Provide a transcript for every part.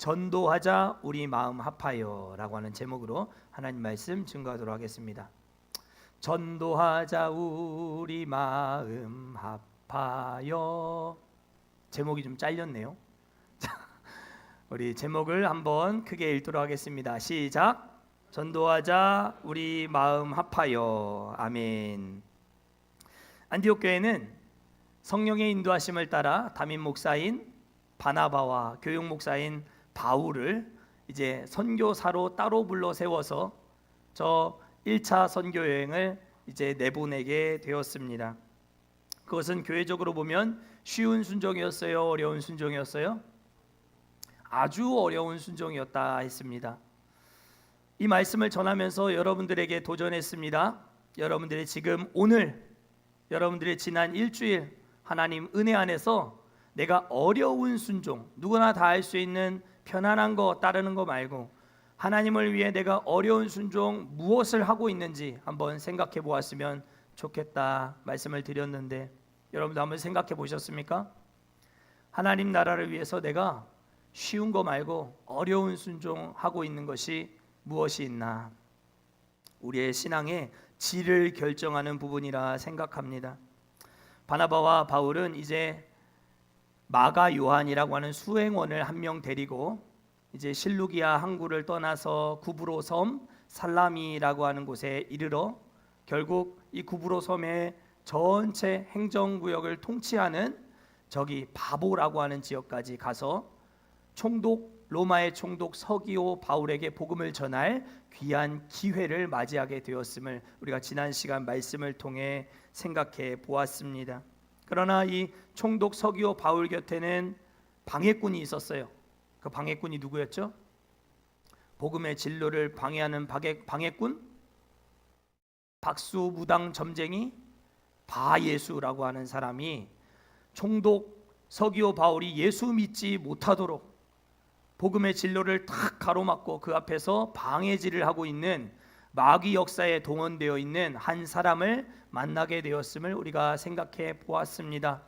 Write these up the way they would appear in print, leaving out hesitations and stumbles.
전도하자 우리 마음 합하여 라고 하는 제목으로 하나님 말씀 증거하도록 하겠습니다. 전도하자 우리 마음 합하여. 제목이 좀 잘렸네요. 자, 우리 제목을 한번 크게 읽도록 하겠습니다. 시작. 전도하자 우리 마음 합하여. 아멘. 안디옥 교회는 성령의 인도하심을 따라 담임 목사인 바나바와 교육 목사인 바울을 이제 선교사로 따로 불러 세워서 저 1차 선교 여행을 이제 내보내게 되었습니다. 그것은 교회적으로 보면 쉬운 순종이었어요? 어려운 순종이었어요? 아주 어려운 순종이었다 했습니다. 이 말씀을 전하면서 여러분들에게 도전했습니다. 여러분들이 지금 오늘, 여러분들의 지난 일주일 하나님 은혜 안에서 내가 어려운 순종, 누구나 다 할 수 있는 편안한 거 따르는 거 말고 하나님을 위해 내가 어려운 순종 무엇을 하고 있는지 한번 생각해 보았으면 좋겠다 말씀을 드렸는데, 여러분도 한번 생각해 보셨습니까? 하나님 나라를 위해서 내가 쉬운 거 말고 어려운 순종하고 있는 것이 무엇이 있나? 우리의 신앙의 질을 결정하는 부분이라 생각합니다. 바나바와 바울은 이제 마가 요한이라고 하는 수행원을 한 명 데리고 이제 실루기아 항구를 떠나서 구브로 섬 살라미라고 하는 곳에 이르러 결국 이 구브로 섬의 전체 행정구역을 통치하는 저기 바보라고 하는 지역까지 가서 로마의 총독 서기오 바울에게 복음을 전할 귀한 기회를 맞이하게 되었음을 우리가 지난 시간 말씀을 통해 생각해 보았습니다. 그러나 이 총독 서기오 바울 곁에는 방해꾼이 있었어요. 그 방해꾼이 누구였죠? 복음의 진로를 방해하는 방해꾼? 박수무당 점쟁이 바예수라고 하는 사람이 총독 서기오 바울이 예수 믿지 못하도록 복음의 진로를 탁 가로막고 그 앞에서 방해질을 하고 있는 마귀 역사에 동원되어 있는 한 사람을 만나게 되었음을 우리가 생각해 보았습니다.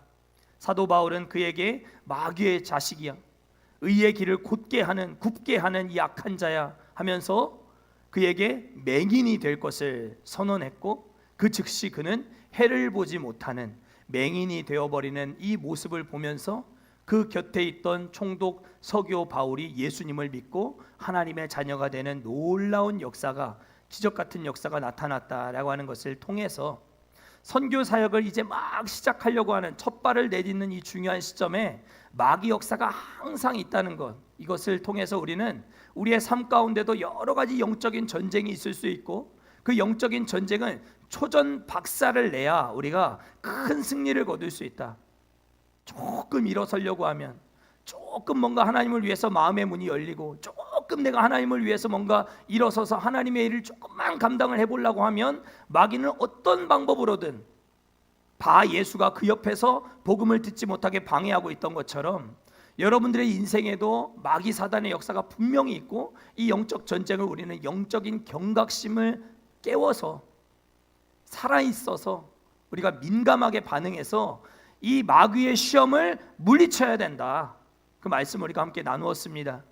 사도 바울은 그에게 마귀의 자식이야, 의의 길을 굽게 하는 이 악한 자야 하면서 그에게 맹인이 될 것을 선언했고, 그 즉시 그는 해를 보지 못하는 맹인이 되어버리는 이 모습을 보면서 그 곁에 있던 총독 서기오 바울이 예수님을 믿고 하나님의 자녀가 되는 놀라운 역사가, 기적 같은 역사가 나타났다라고 하는 것을 통해서 선교 사역을 이제 막 시작하려고 하는 첫 발을 내딛는 이 중요한 시점에 마귀 역사가 항상 있다는 것, 이것을 통해서 우리는 우리의 삶 가운데도 여러 가지 영적인 전쟁이 있을 수 있고, 그 영적인 전쟁은 초전 박살을 내야 우리가 큰 승리를 거둘 수 있다. 조금 일어서려고 하면, 조금 뭔가 하나님을 위해서 마음의 문이 열리고, 조금 내가 하나님을 위해서 뭔가 일어서서 하나님의 일을 조금만 감당을 해보려고 하면 마귀는 어떤 방법으로든 바예수가 그 옆에서 복음을 듣지 못하게 방해하고 있던 것처럼 여러분들의 인생에도 마귀 사단의 역사가 분명히 있고, 이 영적 전쟁을 우리는 영적인 경각심을 깨워서 살아있어서 우리가 민감하게 반응해서 이 마귀의 시험을 물리쳐야 된다. 그 말씀을 우리가 함께 나누었습니다.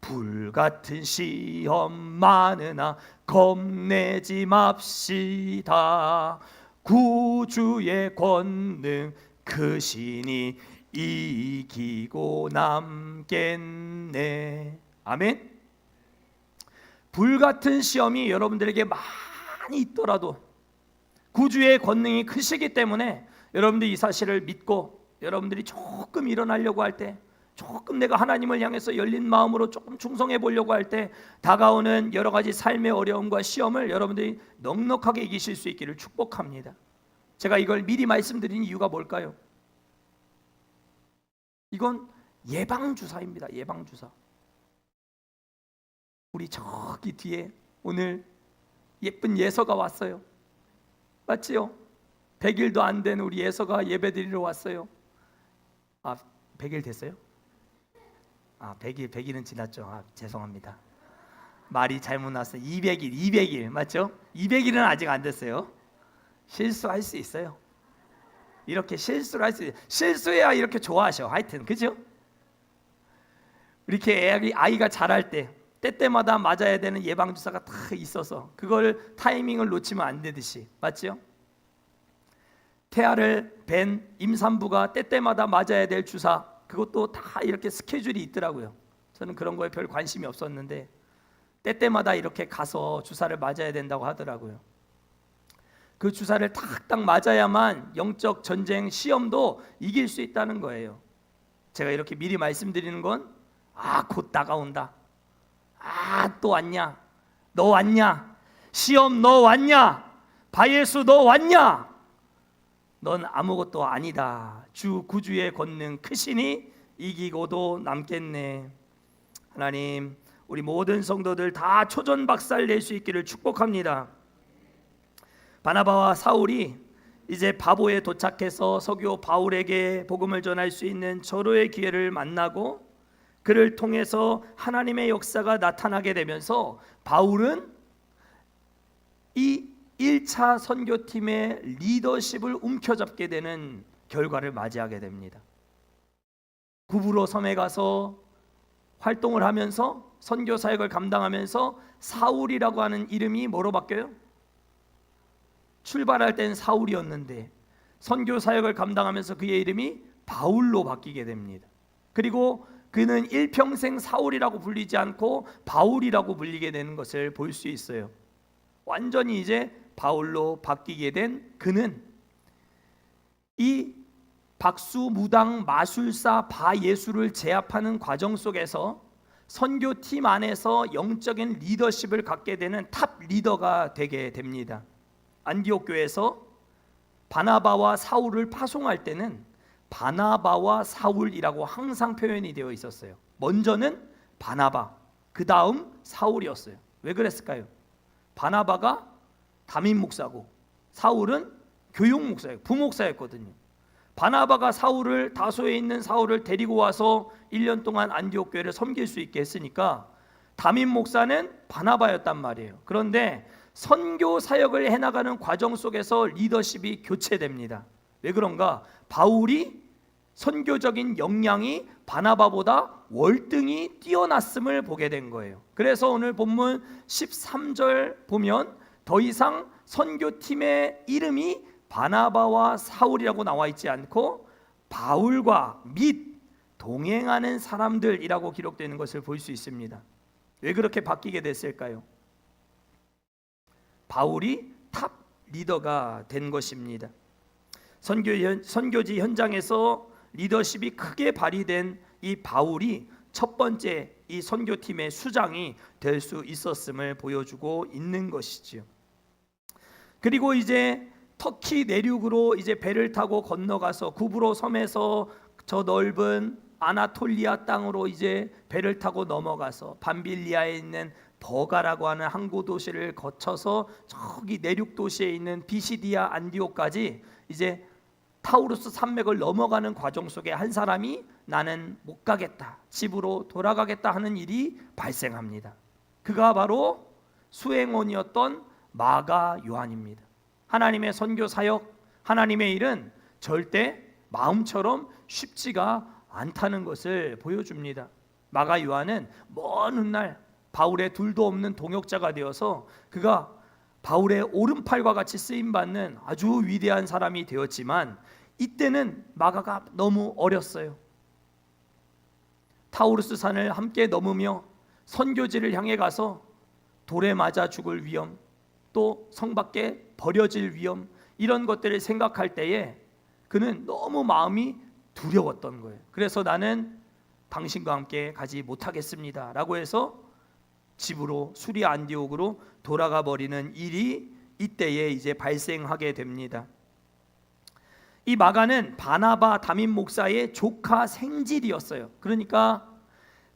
불같은 시험 많으나 겁내지 맙시다. 구주의 권능 크시니 이기고 남겠네. 아멘. 불같은 시험이 여러분들에게 많이 있더라도 구주의 권능이 크시기 때문에 여러분들이 이 사실을 믿고 여러분들이 조금 일어나려고 할 때, 조금 내가 하나님을 향해서 열린 마음으로 조금 충성해 보려고 할 때 다가오는 여러 가지 삶의 어려움과 시험을 여러분들이 넉넉하게 이기실 수 있기를 축복합니다. 제가 이걸 미리 말씀드린 이유가 뭘까요? 이건 예방주사입니다. 예방주사. 우리 저기 뒤에 오늘 예쁜 예서가 왔어요. 맞지요? 100일도 안 된 우리 예서가 예배드리러 왔어요. 100일 됐어요? 100일은 지났죠. 죄송합니다. 말이 잘못 나왔어요. 200일 맞죠? 200일은 아직 안 됐어요. 실수할 수 있어요. 이렇게 실수를 할 수 있어요. 실수해야 이렇게 좋아하셔. 하여튼 그죠? 이렇게 아이가 자랄 때 때때마다 맞아야 되는 예방주사가 다 있어서 그걸 타이밍을 놓치면 안 되듯이, 맞죠? 태아를 뵌 임산부가 때때마다 맞아야 될 주사, 그것도 다 이렇게 스케줄이 있더라고요. 저는 그런 거에 별 관심이 없었는데 때때마다 이렇게 가서 주사를 맞아야 된다고 하더라고요. 그 주사를 탁탁 맞아야만 영적 전쟁 시험도 이길 수 있다는 거예요. 제가 이렇게 미리 말씀드리는 건 곧 다가온다. 또 왔냐? 너 왔냐? 시험 너 왔냐? 바예수 너 왔냐? 넌 아무것도 아니다. 주 구주의 권능 크시니 이기고도 남겠네. 하나님, 우리 모든 성도들 다 초전박살 낼 수 있기를 축복합니다. 바나바와 사울이 이제 바보에 도착해서 서교 바울에게 복음을 전할 수 있는 절호의 기회를 만나고 그를 통해서 하나님의 역사가 나타나게 되면서 바울은 이 1차 선교팀의 리더십을 움켜잡게 되는 결과를 맞이하게 됩니다. 구브로 섬에 가서 활동을 하면서 선교 사역을 감당하면서 사울이라고 하는 이름이 뭐로 바뀌어요? 출발할 땐 사울이었는데 선교 사역을 감당하면서 그의 이름이 바울로 바뀌게 됩니다. 그리고 그는 일평생 사울이라고 불리지 않고 바울이라고 불리게 되는 것을 볼 수 있어요. 완전히 이제 바울로 바뀌게 된 그는 이 박수, 무당, 마술사, 바예수를 제압하는 과정 속에서 선교팀 안에서 영적인 리더십을 갖게 되는 탑 리더가 되게 됩니다. 안디옥 교회에서 바나바와 사울을 파송할 때는 바나바와 사울이라고 항상 표현이 되어 있었어요. 먼저는 바나바, 그 다음 사울이었어요. 왜 그랬을까요? 바나바가 담임 목사고 사울은 교육 목사예요. 부목사였거든요. 바나바가 사울을, 다소에 있는 사울을 데리고 와서 1년 동안 안디옥 교회를 섬길 수 있게 했으니까 담임 목사는 바나바였단 말이에요. 그런데 선교 사역을 해나가는 과정 속에서 리더십이 교체됩니다. 왜 그런가? 바울이 선교적인 역량이 바나바보다 월등히 뛰어났음을 보게 된 거예요. 그래서 오늘 본문 13절 보면 더 이상 선교팀의 이름이 바나바와 사울이라고 나와 있지 않고 바울과 및 동행하는 사람들이라고 기록되는 것을 볼 수 있습니다. 왜 그렇게 바뀌게 됐을까요? 바울이 탑 리더가 된 것입니다. 선교지 현장에서 리더십이 크게 발휘된 이 바울이 첫 번째 이 선교팀의 수장이 될 수 있었음을 보여주고 있는 것이지요. 그리고 이제 터키 내륙으로 이제 배를 타고 건너가서 구브로 섬에서 저 넓은 아나톨리아 땅으로 이제 배를 타고 넘어가서 밤빌리아에 있는 버가라고 하는 항구 도시를 거쳐서 저기 내륙 도시에 있는 비시디아 안디옥까지 이제 타우루스 산맥을 넘어가는 과정 속에 한 사람이 나는 못 가겠다, 집으로 돌아가겠다 하는 일이 발생합니다. 그가 바로 수행원이었던 마가 요한입니다. 하나님의 선교 사역, 하나님의 일은 절대 마음처럼 쉽지가 않다는 것을 보여줍니다. 마가 요한은 먼 훗날 바울의 둘도 없는 동역자가 되어서 그가 바울의 오른팔과 같이 쓰임받는 아주 위대한 사람이 되었지만 이때는 마가가 너무 어렸어요. 타우루스 산을 함께 넘으며 선교지를 향해 가서 돌에 맞아 죽을 위험, 또 성 밖에 버려질 위험, 이런 것들을 생각할 때에 그는 너무 마음이 두려웠던 거예요. 그래서 나는 당신과 함께 가지 못하겠습니다 라고 해서 집으로 수리아 안디옥으로 돌아가 버리는 일이 이때에 이제 발생하게 됩니다. 이 마가는 바나바 담임 목사의 조카 생질이었어요. 그러니까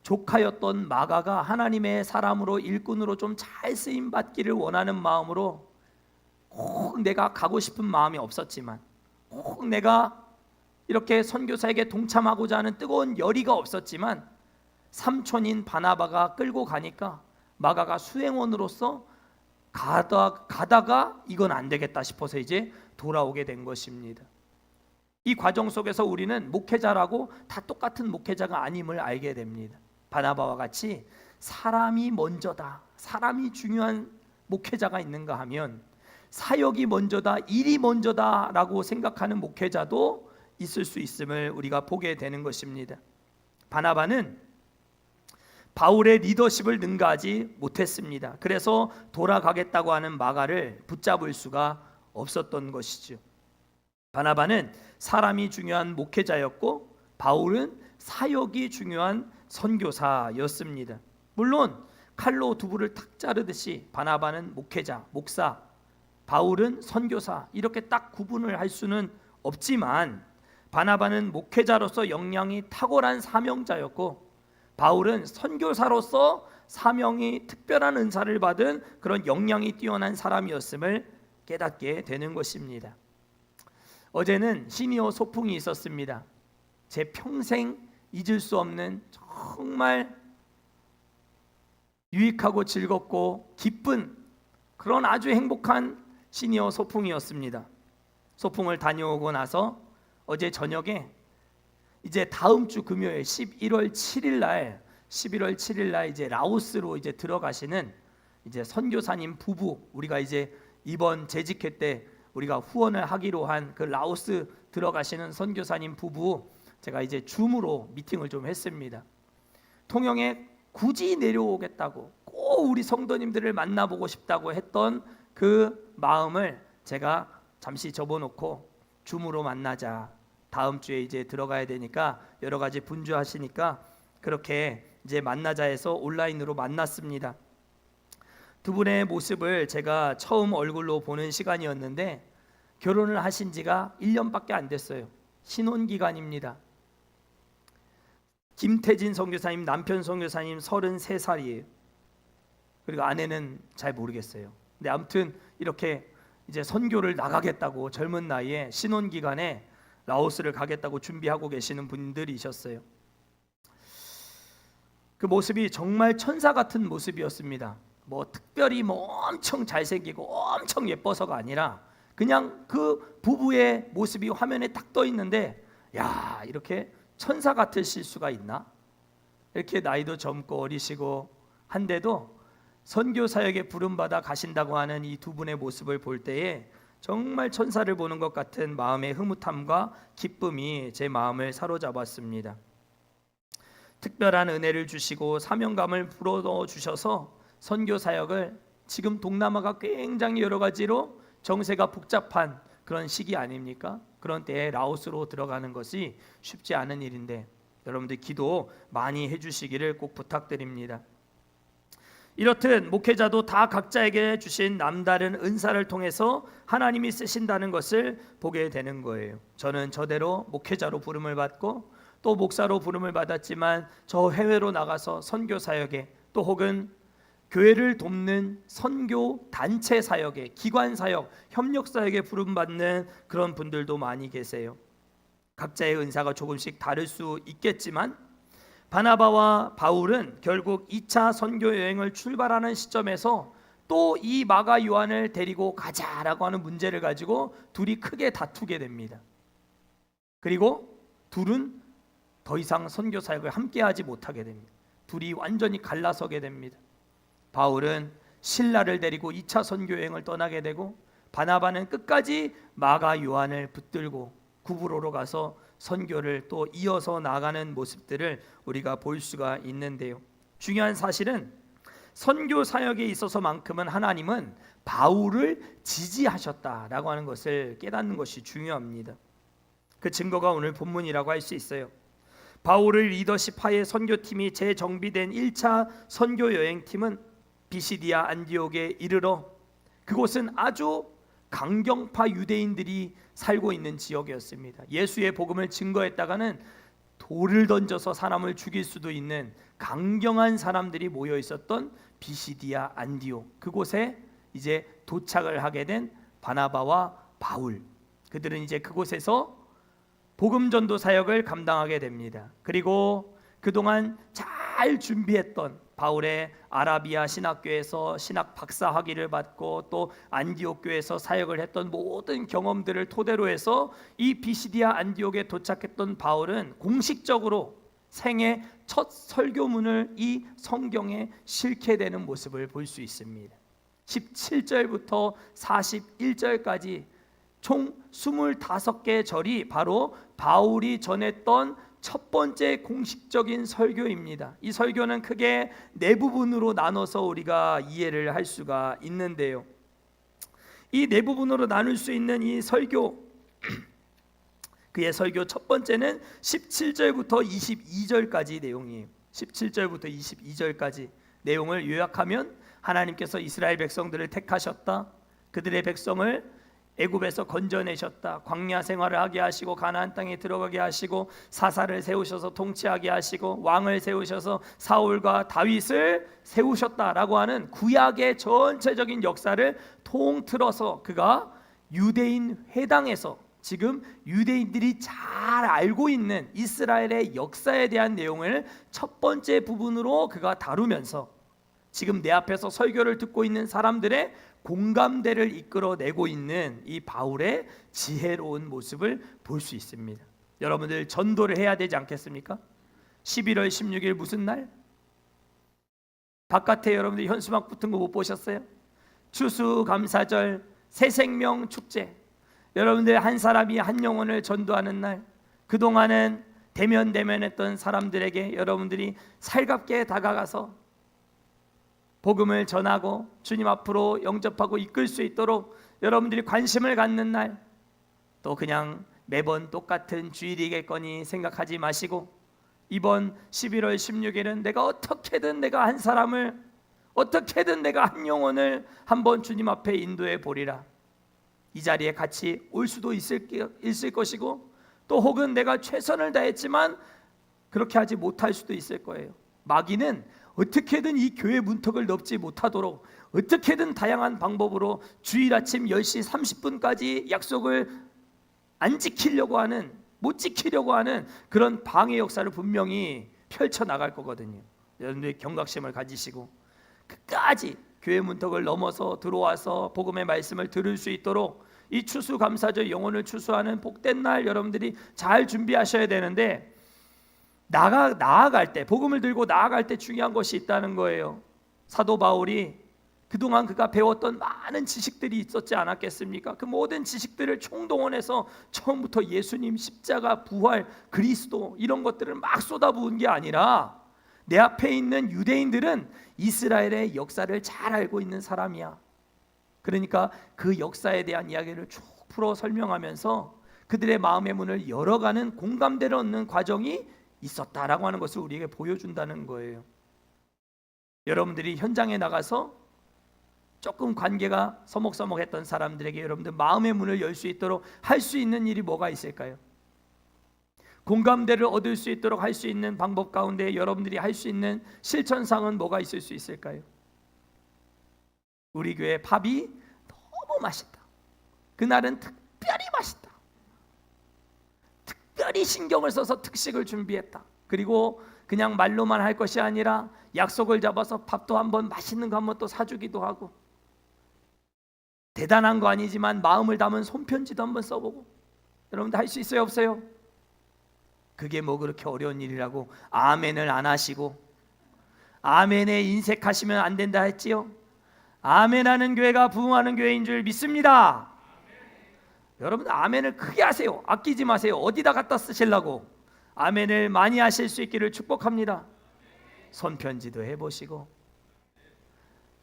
조카였던 마가가 하나님의 사람으로 일꾼으로 좀 잘 쓰임 받기를 원하는 마음으로 꼭 내가 가고 싶은 마음이 없었지만, 꼭 내가 이렇게 선교사에게 동참하고자 하는 뜨거운 열의가 없었지만 삼촌인 바나바가 끌고 가니까 마가가 수행원으로서 가다가 이건 안 되겠다 싶어서 이제 돌아오게 된 것입니다. 이 과정 속에서 우리는 목회자라고 다 똑같은 목회자가 아님을 알게 됩니다. 바나바와 같이 사람이 먼저다, 사람이 중요한 목회자가 있는가 하면 사역이 먼저다, 일이 먼저다 라고 생각하는 목회자도 있을 수 있음을 우리가 보게 되는 것입니다. 바나바는 바울의 리더십을 능가하지 못했습니다. 그래서 돌아가겠다고 하는 마가를 붙잡을 수가 없었던 것이죠. 바나바는 사람이 중요한 목회자였고 바울은 사역이 중요한 선교사였습니다. 물론 칼로 두부를 탁 자르듯이 바나바는 목회자, 목사, 바울은 선교사 이렇게 딱 구분을 할 수는 없지만 바나바는 목회자로서 역량이 탁월한 사명자였고 바울은 선교사로서 사명이 특별한 은사를 받은 그런 역량이 뛰어난 사람이었음을 깨닫게 되는 것입니다. 어제는 시니어 소풍이 있었습니다. 제 평생 잊을 수 없는 정말 유익하고 즐겁고 기쁜 그런 아주 행복한 시니어 소풍이었습니다. 소풍을 다녀오고 나서 어제 저녁에 이제 다음 주 금요일 11월 7일 날 이제 라오스로 이제 들어가시는 이제 선교사님 부부, 우리가 이제 이번 재직회 때 우리가 후원을 하기로 한 그 라오스 들어가시는 선교사님 부부, 제가 이제 줌으로 미팅을 좀 했습니다. 통영에 굳이 내려오겠다고 꼭 우리 성도님들을 만나보고 싶다고 했던 그 마음을 제가 잠시 접어놓고 줌으로 만나자, 다음 주에 이제 들어가야 되니까 여러 가지 분주하시니까 그렇게 이제 만나자 해서 온라인으로 만났습니다. 두 분의 모습을 제가 처음 얼굴로 보는 시간이었는데 결혼을 하신 지가 1년밖에 안 됐어요. 신혼기간입니다. 김태진 선교사님 남편 선교사님 33살이에요. 그리고 아내는 잘 모르겠어요. 근데 아무튼 이렇게 이제 선교를 나가겠다고 젊은 나이에 신혼기간에 라오스를 가겠다고 준비하고 계시는 분들이셨어요. 그 모습이 정말 천사 같은 모습이었습니다. 뭐 특별히 뭐 엄청 잘생기고 엄청 예뻐서가 아니라 그냥 그 부부의 모습이 화면에 딱 떠 있는데, 야, 이렇게 천사 같으실 수가 있나? 이렇게 나이도 젊고 어리시고 한데도 선교 사역에 부름받아 가신다고 하는 이 두 분의 모습을 볼 때에 정말 천사를 보는 것 같은 마음의 흐뭇함과 기쁨이 제 마음을 사로잡았습니다. 특별한 은혜를 주시고 사명감을 불어넣어 주셔서 선교 사역을, 지금 동남아가 굉장히 여러 가지로 정세가 복잡한 그런 시기 아닙니까? 그런 때에 라오스로 들어가는 것이 쉽지 않은 일인데 여러분들 기도 많이 해주시기를 꼭 부탁드립니다. 이렇듯 목회자도 다 각자에게 주신 남다른 은사를 통해서 하나님이 쓰신다는 것을 보게 되는 거예요. 저는 저대로 목회자로 부름을 받고 또 목사로 부름을 받았지만 저 해외로 나가서 선교 사역에 또 혹은 교회를 돕는 선교 단체 사역에, 기관 사역, 협력 사역에 부름받는 그런 분들도 많이 계세요. 각자의 은사가 조금씩 다를 수 있겠지만 바나바와 바울은 결국 2차 선교 여행을 출발하는 시점에서 또 이 마가 요한을 데리고 가자라고 하는 문제를 가지고 둘이 크게 다투게 됩니다. 그리고 둘은 더 이상 선교 사역을 함께하지 못하게 됩니다. 둘이 완전히 갈라서게 됩니다. 바울은 신라를 데리고 2차 선교 여행을 떠나게 되고 바나바는 끝까지 마가 요한을 붙들고 구브로로 가서 선교를 또 이어서 나가는 모습들을 우리가 볼 수가 있는데요. 중요한 사실은 선교 사역에 있어서만큼은 하나님은 바울을 지지하셨다라고 하는 것을 깨닫는 것이 중요합니다. 그 증거가 오늘 본문이라고 할 수 있어요. 바울을 리더십하에 선교팀이 재정비된 1차 선교 여행팀은 비시디아 안디옥에 이르러, 그곳은 아주 강경파 유대인들이 살고 있는 지역이었습니다. 예수의 복음을 증거했다가는 돌을 던져서 사람을 죽일 수도 있는 강경한 사람들이 모여 있었던 비시디아 안디옥, 그곳에 이제 도착을 하게 된 바나바와 바울, 그들은 이제 그곳에서 복음 전도 사역을 감당하게 됩니다. 그리고 그동안 잘 준비했던 바울의 아라비아 신학교에서 신학 박사 학위를 받고 또 안디옥 교회에서 사역을 했던 모든 경험들을 토대로 해서 이 비시디아 안디옥에 도착했던 바울은 공식적으로 생애 첫 설교문을 이 성경에 실게 되는 모습을 볼 수 있습니다. 17절부터 41절까지 총 25개 절이 바로 바울이 전했던 첫 번째 공식적인 설교입니다. 이 설교는 크게 네 부분으로 나눠서 우리가 이해를 할 수가 있는데요. 이 네 부분으로 나눌 수 있는 이 설교, 그의 설교 첫 번째는 17절부터 22절까지 내용이에요. 17절부터 22절까지 내용을 요약하면, 하나님께서 이스라엘 백성들을 택하셨다. 그들의 백성을 애굽에서 건져내셨다. 광야 생활을 하게 하시고 가나안 땅에 들어가게 하시고 사사를 세우셔서 통치하게 하시고 왕을 세우셔서 사울과 다윗을 세우셨다라고 하는 구약의 전체적인 역사를 통틀어서 그가 유대인 회당에서 지금 유대인들이 잘 알고 있는 이스라엘의 역사에 대한 내용을 첫 번째 부분으로 그가 다루면서 지금 내 앞에서 설교를 듣고 있는 사람들의 공감대를 이끌어내고 있는 이 바울의 지혜로운 모습을 볼 수 있습니다. 여러분들 전도를 해야 되지 않겠습니까? 11월 16일 무슨 날? 바깥에 여러분들 현수막 붙은 거 못 보셨어요? 추수감사절, 새생명 축제. 여러분들 한 사람이 한 영혼을 전도하는 날. 그동안은 대면했던 사람들에게 여러분들이 살갑게 다가가서 복음을 전하고 주님 앞으로 영접하고 이끌 수 있도록 여러분들이 관심을 갖는 날, 또 그냥 매번 똑같은 주일이겠거니 생각하지 마시고 이번 11월 16일은 내가 어떻게든 내가 한 사람을, 어떻게든 내가 한 영혼을 한번 주님 앞에 인도해 보리라. 이 자리에 같이 올 수도 있을 것이고, 또 혹은 내가 최선을 다했지만 그렇게 하지 못할 수도 있을 거예요. 마귀는 어떻게든 이 교회 문턱을 넘지 못하도록 어떻게든 다양한 방법으로 주일 아침 10시 30분까지 약속을 안 지키려고 하는, 못 지키려고 하는 그런 방해 역사를 분명히 펼쳐나갈 거거든요. 여러분들이 경각심을 가지시고 끝까지 교회 문턱을 넘어서 들어와서 복음의 말씀을 들을 수 있도록 이 추수감사절, 영혼을 추수하는 복된 날 여러분들이 잘 준비하셔야 되는데, 나아갈 때, 복음을 들고 나아갈 때 중요한 것이 있다는 거예요. 사도 바울이 그동안 그가 배웠던 많은 지식들이 있었지 않았겠습니까? 그 모든 지식들을 총동원해서 처음부터 예수님, 십자가, 부활, 그리스도 이런 것들을 막 쏟아부은 게 아니라, 내 앞에 있는 유대인들은 이스라엘의 역사를 잘 알고 있는 사람이야. 그러니까 그 역사에 대한 이야기를 쭉 풀어 설명하면서 그들의 마음의 문을 열어가는, 공감대를 얻는 과정이 있었다라고 하는 것을 우리에게 보여준다는 거예요. 여러분들이 현장에 나가서 조금 관계가 서먹서먹했던 사람들에게 여러분들 마음의 문을 열 수 있도록 할 수 있는 일이 뭐가 있을까요? 공감대를 얻을 수 있도록 할 수 있는 방법 가운데 여러분들이 할 수 있는 실천상은 뭐가 있을 수 있을까요? 우리 교회 밥이 너무 맛있다. 그날은 특별히 맛있다. 특별히 신경을 써서 특식을 준비했다. 그리고 그냥 말로만 할 것이 아니라 약속을 잡아서 밥도 한번 맛있는 거 한번 또 사주기도 하고, 대단한 거 아니지만 마음을 담은 손편지도 한번 써보고. 여러분들 할 수 있어요, 없어요? 그게 뭐 그렇게 어려운 일이라고 아멘을 안 하시고, 아멘에 인색하시면 안 된다 했지요? 아멘하는 교회가 부흥하는 교회인 줄 믿습니다. 여러분 아멘을 크게 하세요. 아끼지 마세요. 어디다 갖다 쓰시려고. 아멘을 많이 하실 수 있기를 축복합니다. 손편지도 해보시고,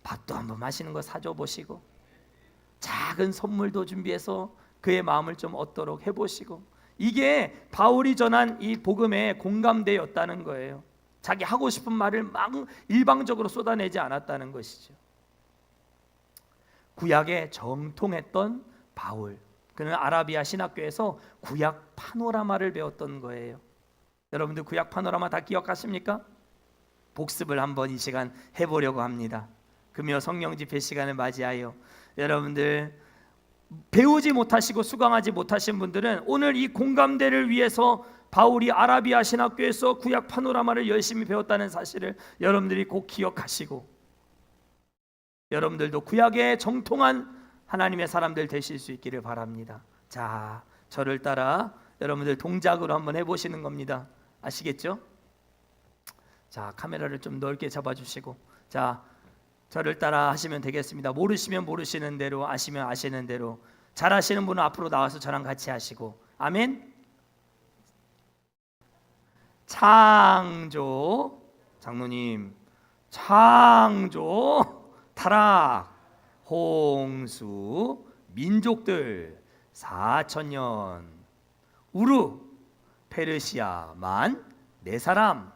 밥도 한번 맛있는 거 사줘 보시고, 작은 선물도 준비해서 그의 마음을 좀 얻도록 해보시고. 이게 바울이 전한 이 복음의 공감대였다는 거예요. 자기 하고 싶은 말을 막 일방적으로 쏟아내지 않았다는 것이죠. 구약에 정통했던 바울, 그는 아라비아 신학교에서 구약 파노라마를 배웠던 거예요. 여러분들 구약 파노라마 다 기억하십니까? 복습을 한번 이 시간 해보려고 합니다. 금요 성령 집회 시간을 맞이하여 여러분들 배우지 못하시고 수강하지 못하신 분들은 오늘 이 공감대를 위해서 바울이 아라비아 신학교에서 구약 파노라마를 열심히 배웠다는 사실을 여러분들이 꼭 기억하시고, 여러분들도 구약에 정통한 하나님의 사람들 되실 수 있기를 바랍니다. 자, 저를 따라 여러분들 동작으로 한번 해보시는 겁니다. 아시겠죠? 자, 카메라를 좀 넓게 잡아주시고, 자, 저를 따라 하시면 되겠습니다. 모르시면 모르시는 대로, 아시면 아시는 대로. 잘 하시는 분은 앞으로 나와서 저랑 같이 하시고. 아멘. 창조, 장로님, 창조, 타락, 홍수, 민족들 4,000년, 우르, 페르시아만 4사람,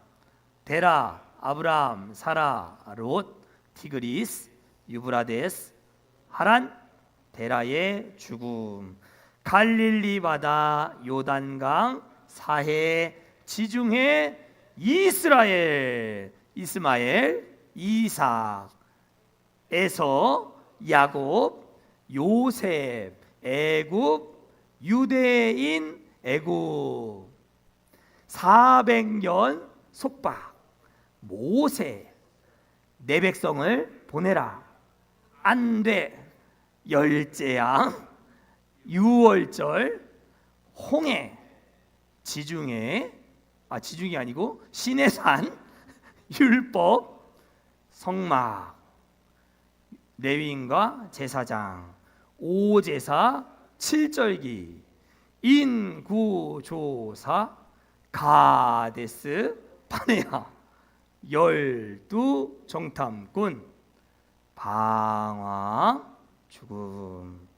데라, 아브람, 사라, 롯, 티그리스, 유브라데스, 하란, 데라의 죽음, 갈릴리 바다, 요단강, 사해, 지중해, 이스라엘, 이스마엘, 이삭, 에서, 야곱, 요셉, 애굽, 유대인, 애굽, 400년 속박, 모세, 내 백성을 보내라, 안돼, 열재앙, 유월절, 홍해, 지중해, 지중이 아니고 시내산, 율법, 성막, 레위인과 제사장, 오제사, 칠절기, 인구조사, 가데스, 바네아, 12 정탐꾼, 방황, 죽음,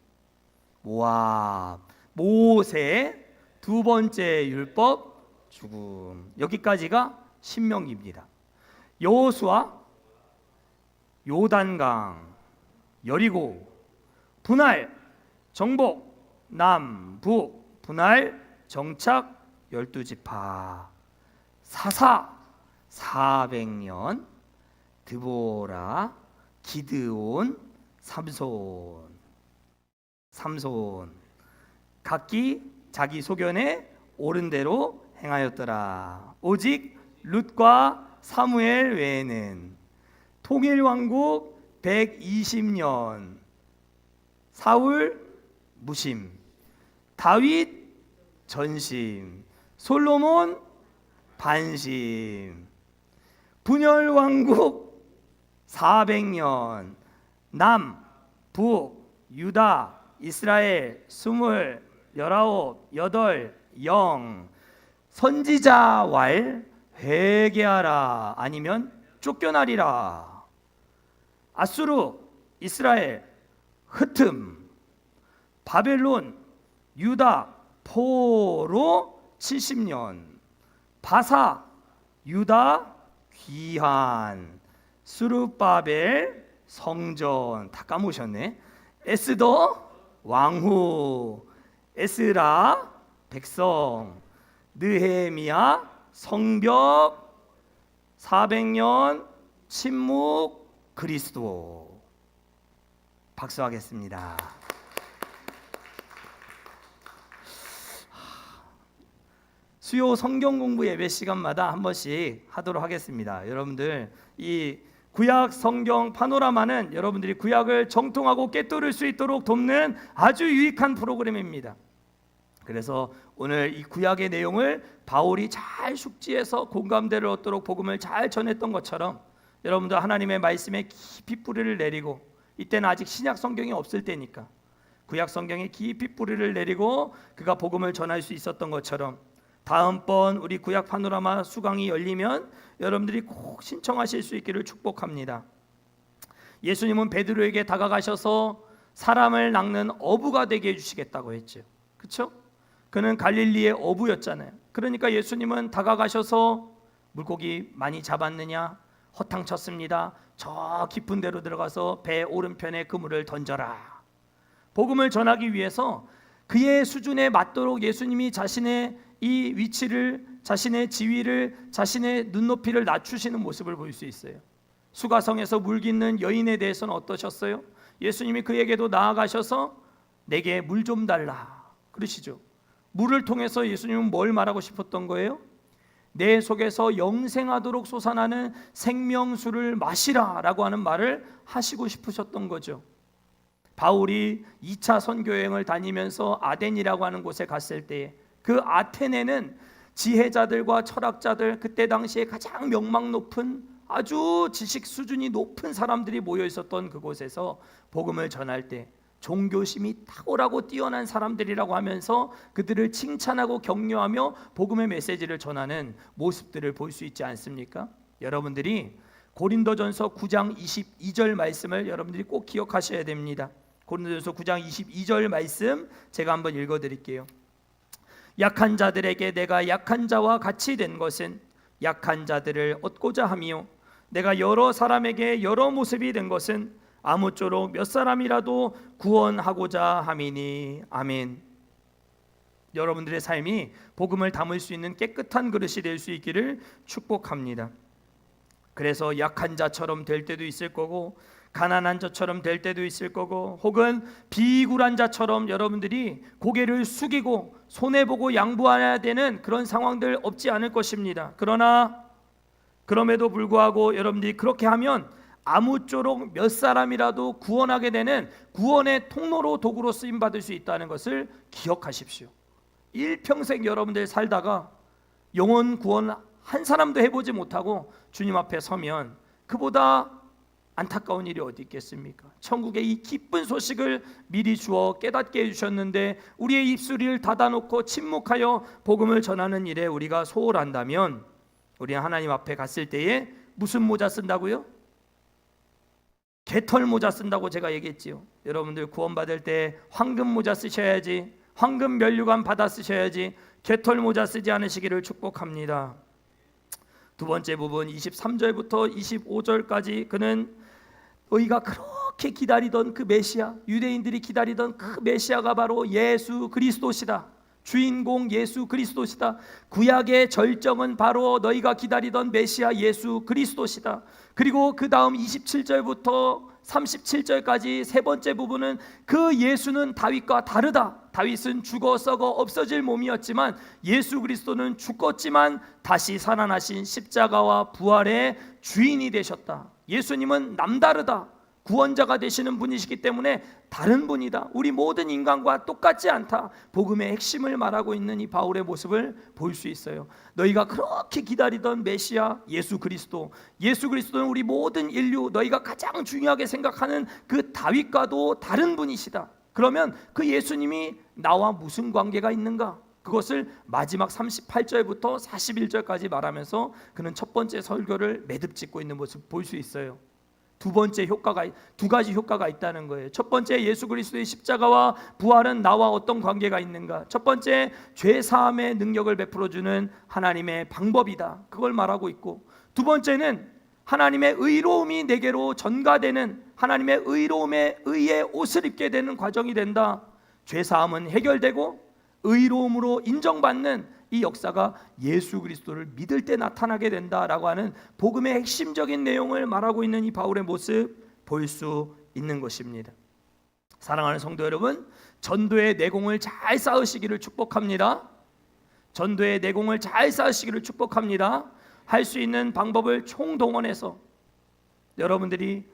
모압, 모세, 2번째 율법, 죽음. 여기까지가 신명기입니다. 여호수아, 요단강, 여리고, 분할, 정복, 남북, 분할, 정착, 12지파, 사사, 400년, 드보라, 기드온, 삼손, 각기 자기 소견에 옳은 대로 행하였더라. 오직 룻과 사무엘 외에는. 통일왕국 120년, 사울 무심, 다윗 전심, 솔로몬 반심, 분열왕국 400년, 남, 북, 유다, 이스라엘 20, 19, 8, 0, 선지자 왈, 회개하라, 아니면 쫓겨나리라. 아수르, 이스라엘, 흩음, 바벨론, 유다, 포로 70년, 바사, 유다, 귀환, 스룹바벨, 성전, 다 까먹으셨네. 에스더, 왕후, 에스라, 백성, 느헤미야, 성벽, 400년, 침묵, 그리스도. 박수하겠습니다. 수요 성경 공부 예배 시간마다 한 번씩 하도록 하겠습니다. 여러분들, 이 구약 성경 파노라마는 여러분들이 구약을 정통하고 꿰뚫을 수 있도록 돕는 아주 유익한 프로그램입니다. 그래서 오늘 이 구약의 내용을 바울이 잘 숙지해서 공감대를 얻도록 복음을 잘 전했던 것처럼 여러분들 하나님의 말씀에 깊이 뿌리를 내리고, 이때는 아직 신약 성경이 없을 때니까 구약 성경에 깊이 뿌리를 내리고 그가 복음을 전할 수 있었던 것처럼, 다음번 우리 구약 파노라마 수강이 열리면 여러분들이 꼭 신청하실 수 있기를 축복합니다. 예수님은 베드로에게 다가가셔서 사람을 낚는 어부가 되게 해주시겠다고 했죠. 그렇죠? 그는 갈릴리의 어부였잖아요. 그러니까 예수님은 다가가셔서 물고기 많이 잡았느냐? 허탕쳤습니다. 저 깊은 데로 들어가서 배 오른편에 그물을 던져라. 복음을 전하기 위해서 그의 수준에 맞도록 예수님이 자신의 이 위치를, 자신의 지위를, 자신의 눈높이를 낮추시는 모습을 볼 수 있어요. 수가성에서 물 깃는 여인에 대해서는 어떠셨어요? 예수님이 그에게도 나아가셔서 내게 물 좀 달라 그러시죠. 물을 통해서 예수님은 뭘 말하고 싶었던 거예요? 내 속에서 영생하도록 솟아나는 생명수를 마시라 라고 하는 말을 하시고 싶으셨던 거죠. 바울이 2차 선교여행을 다니면서 아덴이라고 하는 곳에 갔을 때 그 아테네는 지혜자들과 철학자들, 그때 당시에 가장 명망 높은 아주 지식 수준이 높은 사람들이 모여 있었던 그곳에서 복음을 전할 때 종교심이 탁월하고 뛰어난 사람들이라고 하면서 그들을 칭찬하고 격려하며 복음의 메시지를 전하는 모습들을 볼 수 있지 않습니까? 여러분들이 고린도전서 9장 22절 말씀을 여러분들이 꼭 기억하셔야 됩니다. 고린도전서 9장 22절 말씀 제가 한번 읽어드릴게요. 약한 자들에게 내가 약한 자와 같이 된 것은 약한 자들을 얻고자 함이요 내가 여러 사람에게 여러 모습이 된 것은 아무쪼록 몇 사람이라도 구원하고자 함이니. 아멘. 여러분들의 삶이 복음을 담을 수 있는 깨끗한 그릇이 될 수 있기를 축복합니다. 그래서 약한 자처럼 될 때도 있을 거고 가난한 자처럼 될 때도 있을 거고 혹은 비굴한 자처럼 여러분들이 고개를 숙이고 손해보고 양보해야 되는 그런 상황들 없지 않을 것입니다. 그러나 그럼에도 불구하고 여러분들이 그렇게 하면 아무쪼록 몇 사람이라도 구원하게 되는 구원의 통로로 도구로 쓰임받을 수 있다는 것을 기억하십시오. 일평생 여러분들 살다가 영혼 구원 한 사람도 해보지 못하고 주님 앞에 서면 그보다 안타까운 일이 어디 있겠습니까? 천국의 이 기쁜 소식을 미리 주어 깨닫게 해주셨는데 우리의 입술을 닫아놓고 침묵하여 복음을 전하는 일에 우리가 소홀한다면 우리는 하나님 앞에 갔을 때에 무슨 모자 쓴다고요? 개털 모자 쓴다고 제가 얘기했지요. 여러분들 구원받을 때 황금 모자 쓰셔야지, 황금 면류관 받아 쓰셔야지 개털 모자 쓰지 않으시기를 축복합니다. 두 번째 부분 23절부터 25절까지 그는 너희가 그렇게 기다리던 그 메시아, 유대인들이 기다리던 그 메시아가 바로 예수 그리스도시다. 주인공 예수 그리스도시다. 구약의 절정은 바로 너희가 기다리던 메시아 예수 그리스도시다. 그리고 그 다음 27절부터 37절까지 세 번째 부분은 그 예수는 다윗과 다르다. 다윗은 죽어 썩어 없어질 몸이었지만 예수 그리스도는 죽었지만 다시 살아나신 십자가와 부활의 주인이 되셨다. 예수님은 남다르다. 구원자가 되시는 분이시기 때문에 다른 분이다. 우리 모든 인간과 똑같지 않다. 복음의 핵심을 말하고 있는 이 바울의 모습을 볼 수 있어요. 너희가 그렇게 기다리던 메시아 예수 그리스도, 예수 그리스도는 우리 모든 인류, 너희가 가장 중요하게 생각하는 그 다윗과도 다른 분이시다. 그러면 그 예수님이 나와 무슨 관계가 있는가? 그것을 마지막 38절부터 41절까지 말하면서 그는 첫 번째 설교를 매듭 짓고 있는 모습 볼 수 있어요. 두 가지 효과가 있다는 거예요. 첫 번째, 예수 그리스도의 십자가와 부활은 나와 어떤 관계가 있는가? 첫 번째, 죄 사함의 능력을 베풀어 주는 하나님의 방법이다. 그걸 말하고 있고, 두 번째는 하나님의 의로움이 내게로 전가되는, 하나님의 의로움에 의해 옷을 입게 되는 과정이 된다. 죄 사함은 해결되고 의로움으로 인정받는 이 역사가 예수 그리스도를 믿을 때 나타나게 된다라고 하는 복음의 핵심적인 내용을 말하고 있는 이 바울의 모습 볼 수 있는 것입니다. 사랑하는 성도 여러분, 전도의 내공을 잘 쌓으시기를 축복합니다. 전도의 내공을 잘 쌓으시기를 축복합니다. 할 수 있는 방법을 총동원해서 여러분들이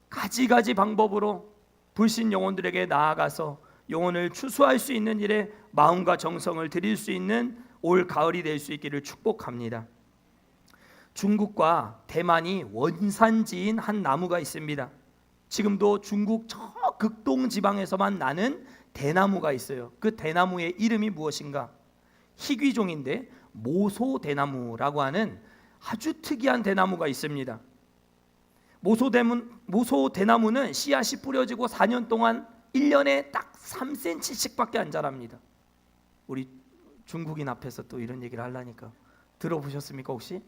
가지가지 방법으로 불신 영혼들에게 나아가서 영혼을 추수할 수 있는 일에 마음과 정성을 들일 수 있는 올 가을이 될 수 있기를 축복합니다. 중국과 대만이 원산지인 한 나무가 있습니다. 지금도 중국 저 극동 지방에서만 나는 대나무가 있어요. 그 대나무의 이름이 무엇인가? 희귀종인데 모소 대나무라고 하는 아주 특이한 대나무가 있습니다. 모소 대나무는 씨앗이 뿌려지고 4년 동안 1년에 딱 3cm씩밖에 안 자랍니다. 우리 중국인 앞에서 또 이런 얘기를 하려니까 들어보셨습니까 혹시?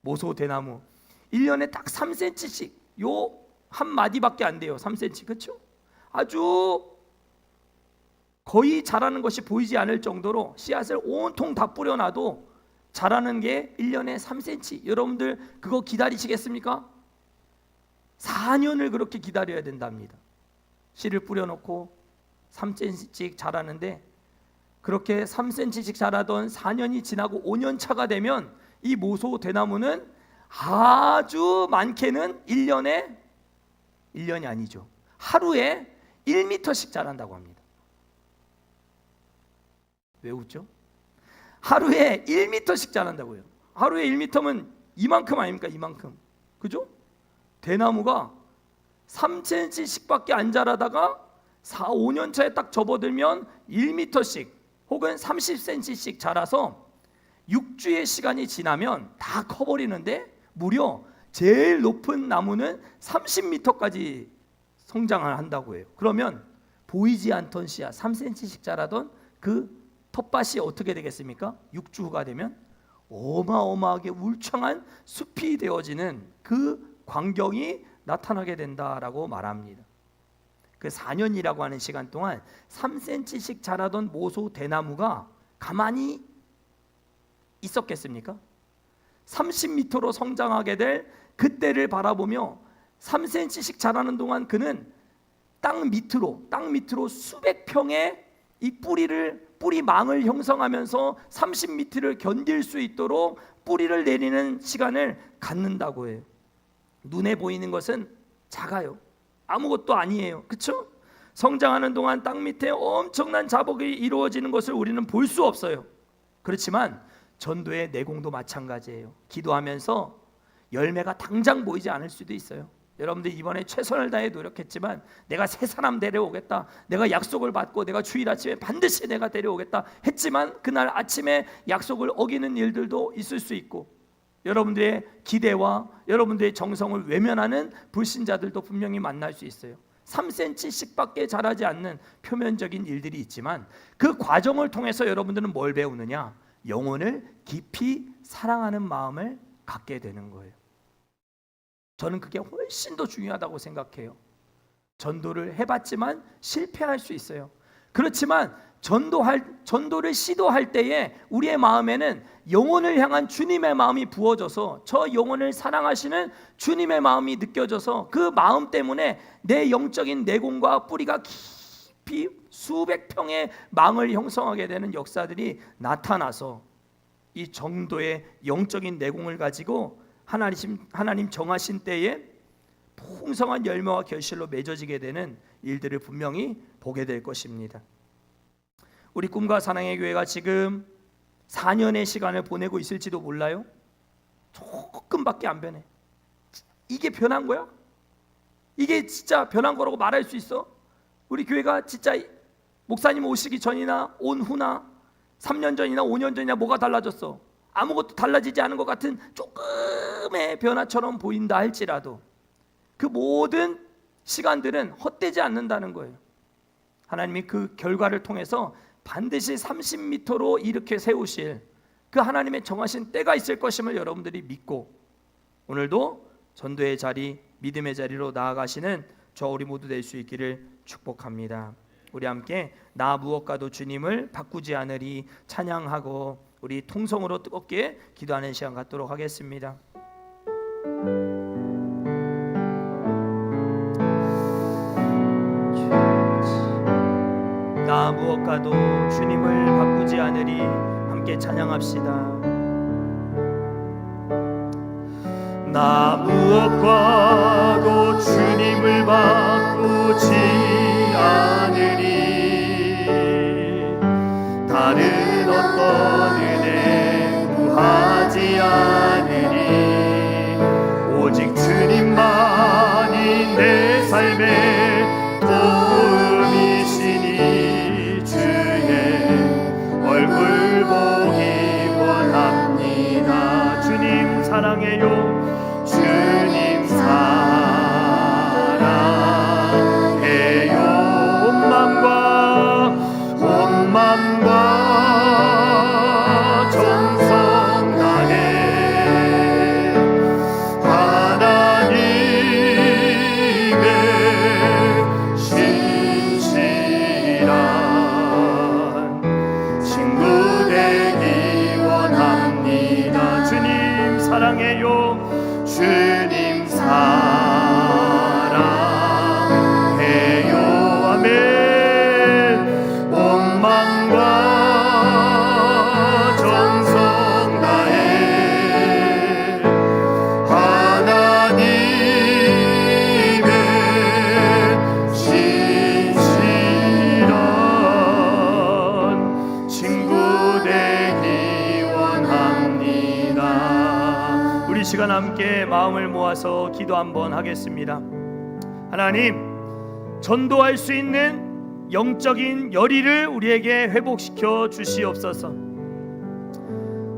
모소 대나무 1년에 딱 3cm씩 요 한 마디밖에 안 돼요. 3cm 그렇죠? 아주 거의 자라는 것이 보이지 않을 정도로 씨앗을 온통 다 뿌려놔도 자라는 게 1년에 3cm. 여러분들 그거 기다리시겠습니까? 4년을 그렇게 기다려야 된답니다. 씨를 뿌려놓고 3cm씩 자라는데 그렇게 3cm씩 자라던 4년이 지나고 5년 차가 되면 이 모소 대나무는 아주 많게는 1년이 아니죠. 하루에 1m씩 자란다고 합니다. 왜 웃죠? 하루에 1m씩 자란다고요. 하루에 1m면 이만큼 아닙니까? 이만큼. 그죠? 대나무가 3cm씩밖에 안 자라다가 4, 5년 차에 딱 접어들면 1m씩 혹은 30cm씩 자라서 6주의 시간이 지나면 다 커버리는데 무려 제일 높은 나무는 30m까지 성장을 한다고 해요. 그러면 보이지 않던 씨앗 3cm씩 자라던 그 텃밭이 어떻게 되겠습니까? 6주 후가 되면 어마어마하게 울창한 숲이 되어지는 그 광경이 나타나게 된다라고 말합니다. 그 4년이라고 하는 시간 동안 3cm씩 자라던 모소 대나무가 가만히 있었겠습니까? 30m로 성장하게 될 그때를 바라보며 3cm씩 자라는 동안 그는 땅 밑으로 수백 평의 이 뿌리망을 형성하면서 30m를 견딜 수 있도록 뿌리를 내리는 시간을 갖는다고 해요. 눈에 보이는 것은 작아요. 아무것도 아니에요. 그렇죠? 성장하는 동안 땅 밑에 엄청난 자복이 이루어지는 것을 우리는 볼 수 없어요. 그렇지만 전도의 내공도 마찬가지예요. 기도하면서 열매가 당장 보이지 않을 수도 있어요. 여러분들 이번에 최선을 다해 노력했지만 내가 새 사람 데려오겠다, 내가 약속을 받고 내가 주일 아침에 반드시 내가 데려오겠다 했지만 그날 아침에 약속을 어기는 일들도 있을 수 있고, 여러분들의 기대와 여러분들의 정성을 외면하는 불신자들도 분명히 만날 수 있어요. 3cm씩밖에 자라지 않는 표면적인 일들이 있지만 그 과정을 통해서 여러분들은 뭘 배우느냐? 영혼을 깊이 사랑하는 마음을 갖게 되는 거예요. 저는 그게 훨씬 더 중요하다고 생각해요. 전도를 해봤지만 실패할 수 있어요. 그렇지만 전도를 시도할 때에 우리의 마음에는 영혼을 향한 주님의 마음이 부어져서 저 영혼을 사랑하시는 주님의 마음이 느껴져서 그 마음 때문에 내 영적인 내공과 뿌리가 깊이 수백 평의 망을 형성하게 되는 역사들이 나타나서 이 정도의 영적인 내공을 가지고 하나님 정하신 때에 풍성한 열매와 결실로 맺어지게 되는 일들을 분명히 보게 될 것입니다. 우리 꿈과 사랑의 교회가 지금 4년의 시간을 보내고 있을지도 몰라요. 조금밖에 안 변해. 이게 변한 거야? 이게 진짜 변한 거라고 말할 수 있어? 우리 교회가 진짜 목사님 오시기 전이나 온 후나 3년 전이나 5년 전이나 뭐가 달라졌어? 아무것도 달라지지 않은 것 같은 조금의 변화처럼 보인다 할지라도 그 모든 시간들은 헛되지 않는다는 거예요. 하나님이 그 결과를 통해서 반드시 30m로 일으켜 세우실 그 하나님의 정하신 때가 있을 것임을 여러분들이 믿고 오늘도 전도의 자리, 믿음의 자리로 나아가시는 저 우리 모두 될 수 있기를 축복합니다. 우리 함께 나 무엇과도 주님을 바꾸지 않으리 찬양하고 우리 통성으로 뜨겁게 기도하는 시간 갖도록 하겠습니다. 나 무엇과도 주님을 바꾸지 않으리 함께 찬양합시다. 나 무엇과도 주님을 바꾸지 않으리 다른 어떤 은혜 구하지 않으리 오직 주님만이 내 삶의 도움이시니 주의 얼굴 보기 원합니다. 주님 사랑해요. 주님 사랑해요. 온 맘과 정성 다해 마음을 모아서 기도 한번 하겠습니다. 하나님, 전도할 수 있는 영적인 열의를 우리에게 회복시켜 주시옵소서.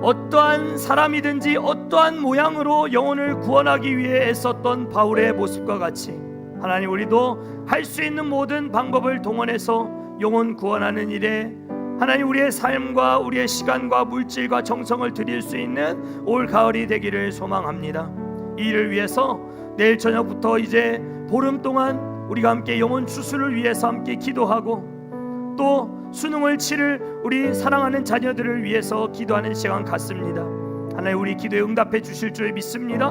어떠한 사람이든지 어떠한 모양으로 영혼을 구원하기 위해 애썼던 바울의 모습과 같이 하나님, 우리도 할 수 있는 모든 방법을 동원해서 영혼 구원하는 일에 하나님, 우리의 삶과 우리의 시간과 물질과 정성을 드릴 수 있는 올 가을이 되기를 소망합니다. 이 일을 위해서 내일 저녁부터 이제 보름 동안 우리가 함께 영혼 추수를 위해서 함께 기도하고 또 수능을 치를 우리 사랑하는 자녀들을 위해서 기도하는 시간 같습니다. 하나님, 우리 기도에 응답해 주실 줄 믿습니다.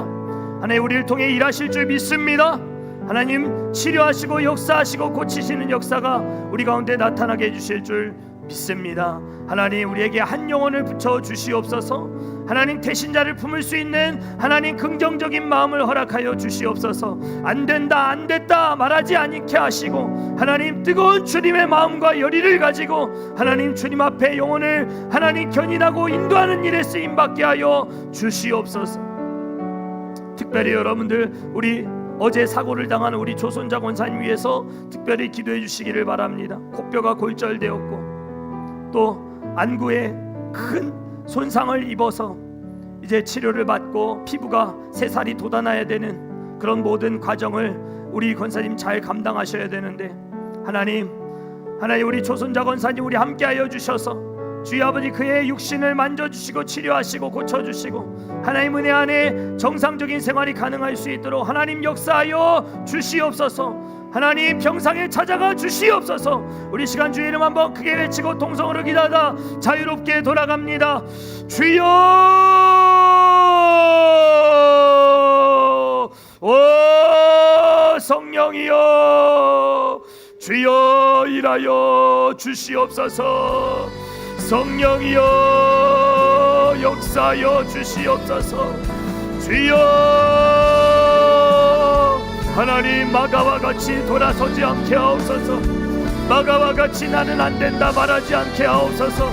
하나님, 우리를 통해 일하실 줄 믿습니다. 하나님, 치료하시고 역사하시고 고치시는 역사가 우리 가운데 나타나게 해주실 줄 믿습니다. 하나님, 우리에게 한 영혼을 붙여 주시옵소서. 하나님, 대신자를 품을 수 있는 하나님 긍정적인 마음을 허락하여 주시옵소서. 안 된다 안 됐다 말하지 않게 하시고 하나님, 뜨거운 주님의 마음과 열의를 가지고 하나님 주님 앞에 영혼을 하나님 견인하고 인도하는 일에 쓰임받게 하여 주시옵소서. 특별히 여러분들, 우리 어제 사고를 당한 우리 조손자 권사님 위해서 특별히 기도해 주시기를 바랍니다. 코뼈가 골절되었고 또 안구에 큰 손상을 입어서 이제 치료를 받고 피부가 새살이 돋아나야 되는 그런 모든 과정을 우리 권사님 잘 감당하셔야 되는데 하나님 우리 조손자 권사님 우리 함께하여 주셔서 주여 아버지 그의 육신을 만져주시고 치료하시고 고쳐주시고 하나님 은혜 안에 정상적인 생활이 가능할 수 있도록 하나님 역사하여 주시옵소서. 하나님 평상에 찾아가 주시옵소서. 우리 시간 주의 이름 한번 크게 외치고 동성으로 기도하다 자유롭게 돌아갑니다. 주여, 오 성령이여, 주여 일하여 주시옵소서. 성령이여 역사하여 주시옵소서. 주여, 하나님 마가와 같이 돌아서지 않게 하옵소서. 마가와 같이 나는 안 된다 말하지 않게 하옵소서.